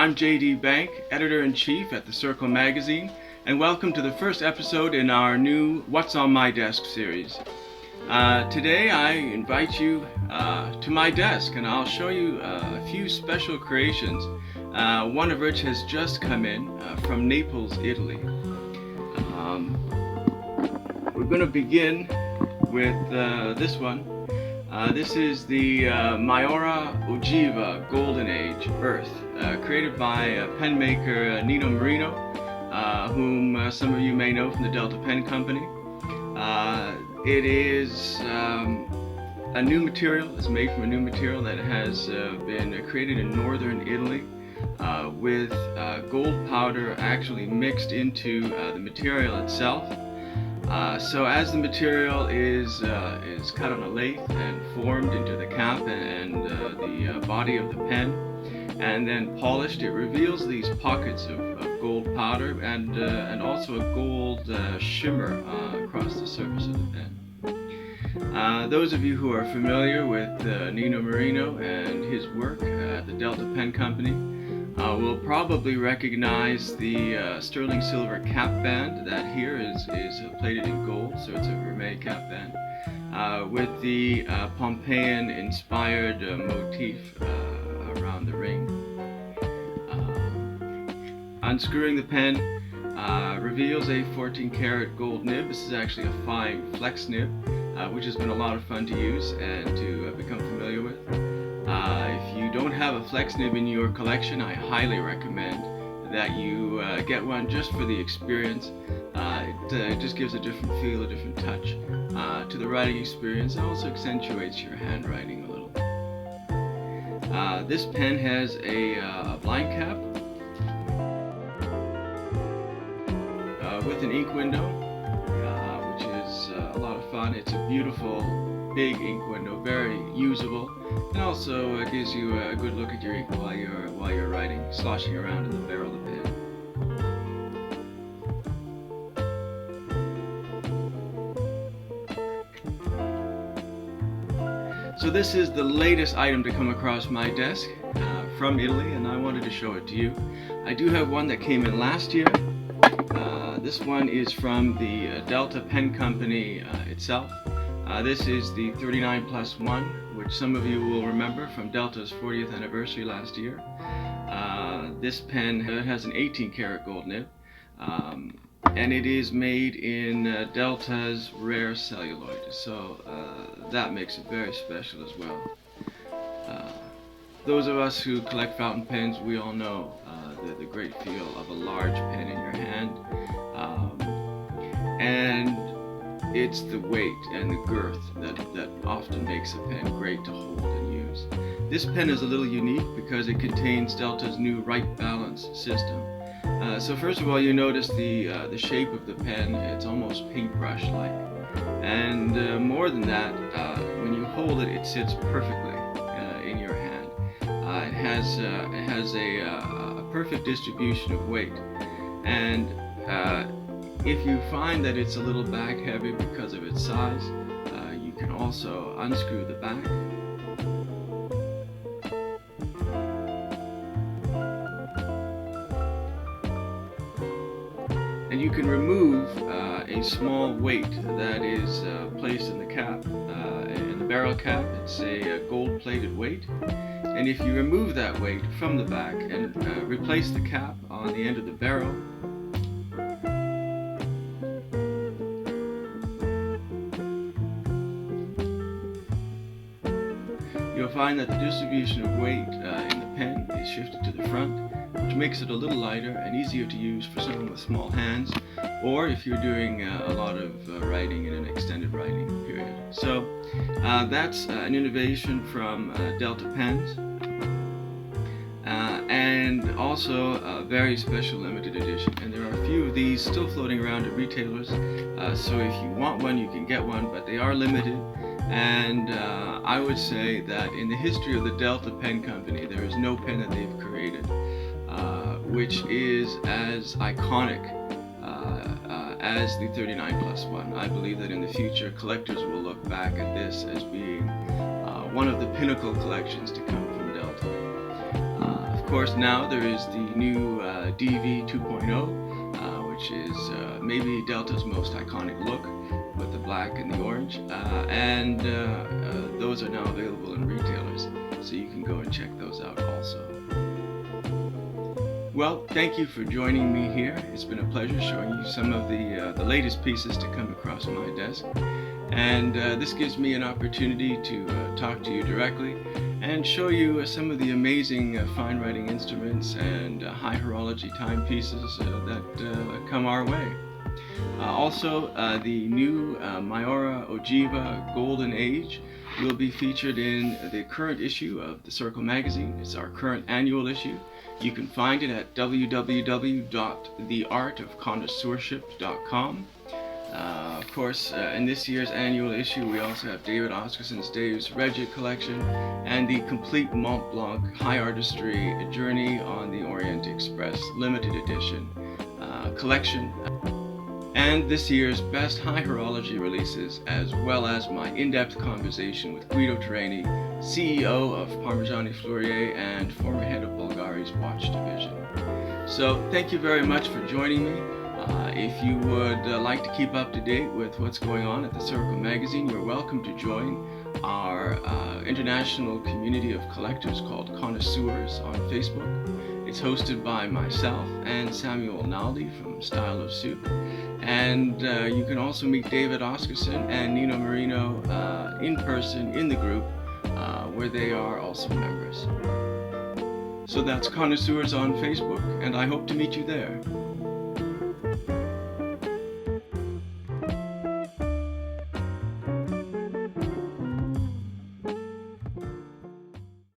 I'm J.D. Bank, Editor-in-Chief at The Circle magazine, and welcome to the first episode in our new What's on My Desk series. Today I invite you to my desk and I'll show you a few special creations, one of which has just come in from Naples, Italy. We're going to begin with this one. This is the Maiora Ogiva Golden Age Earth, created by pen maker Nino Marino, whom some of you may know from the Delta Pen Company. It is a new material. It's made from a new material that has been created in northern Italy with gold powder actually mixed into the material itself. So as the material is cut on a lathe and formed into the cap and the body of the pen, and then polished, it reveals these pockets of gold powder and also a gold shimmer across the surface of the pen. Those of you who are familiar with Nino Marino and his work at the Delta Pen Company will probably recognize the sterling silver cap band that here is plated in gold, so it's a vermeil cap band, with the Pompeian inspired motif around the ring. Unscrewing the pen reveals a 14 karat gold nib. This is actually a fine flex nib, which has been a lot of fun to use and to become familiar with. If you don't have a flex nib in your collection, I highly recommend that you get one just for the experience. It just gives a different feel, a different touch to the writing experience, and also accentuates your handwriting a little. This pen has a blind cap with an ink window, which is a lot of fun. It's a beautiful big ink window, very usable, and also gives you a good look at your ink while you're writing, sloshing around in the barrel of the pen. So this is the latest item to come across my desk from Italy, and I wanted to show it to you. I do have one that came in last year. This one is from the Delta Pen Company itself. This is the 39+1, which some of you will remember from Delta's 40th anniversary last year. This pen has an 18 karat gold nib, and it is made in Delta's rare celluloid, so that makes it very special as well. Those of us who collect fountain pens, we all know the great feel of a large pen in your hand, and it's the weight and the girth that often makes a pen great to hold and use. This pen is a little unique because it contains Delta's new right balance system. So first of all, you notice the shape of the pen. It's almost paintbrush-like, and more than that, when you hold it, it sits perfectly in your hand. It has a perfect distribution of weight, and if you find that it's a little back heavy because of its size, you can also unscrew the back. And you can remove a small weight that is placed in the cap, in the barrel cap. It's a gold-plated weight. And if you remove that weight from the back and replace the cap on the end of the barrel, you'll find that the distribution of weight in the pen is shifted to the front, which makes it a little lighter and easier to use for someone with small hands, or if you're doing a lot of writing in an extended writing period. So that's an innovation from Delta Pens, and also a very special limited edition. And there are a few of these still floating around at retailers, so if you want one, you can get one, but they are limited. And I would say that in the history of the Delta Pen Company, there is no pen that they've created which is as iconic as the 39+1. I believe that in the future, collectors will look back at this as being one of the pinnacle collections to come from Delta. Of course, now there is the new DV 2.0, which is maybe Delta's most iconic look, with the black and the orange, and those are now available in retailers, so you can go and check those out also. Well, thank you for joining me here. It's been a pleasure showing you some of the latest pieces to come across my desk, and this gives me an opportunity to talk to you directly and show you some of the amazing fine writing instruments and high horology timepieces that come our way. Also, the new Mayora Ogiva Golden Age will be featured in the current issue of the Circle magazine. It's our current annual issue. You can find it at www.theartofconnoisseurship.com. Of course, in this year's annual issue, we also have David Oscarson's Dave's Regit collection and the complete Mont Blanc High Artistry Journey on the Orient Express limited edition collection, and this year's best high horology releases, as well as my in-depth conversation with Guido Terreni, CEO of Parmigiani Fleurier and former head of Bulgari's watch division. So thank you very much for joining me. If you would like to keep up to date with what's going on at the Circle magazine, you're welcome to join our international community of collectors called Connoisseurs on Facebook. It's hosted by myself and Samuel Naldi from Style of Soup. And you can also meet David Oscarson and Nino Marino in person in the group, where they are also members. So that's Connoisseurs on Facebook, and I hope to meet you there.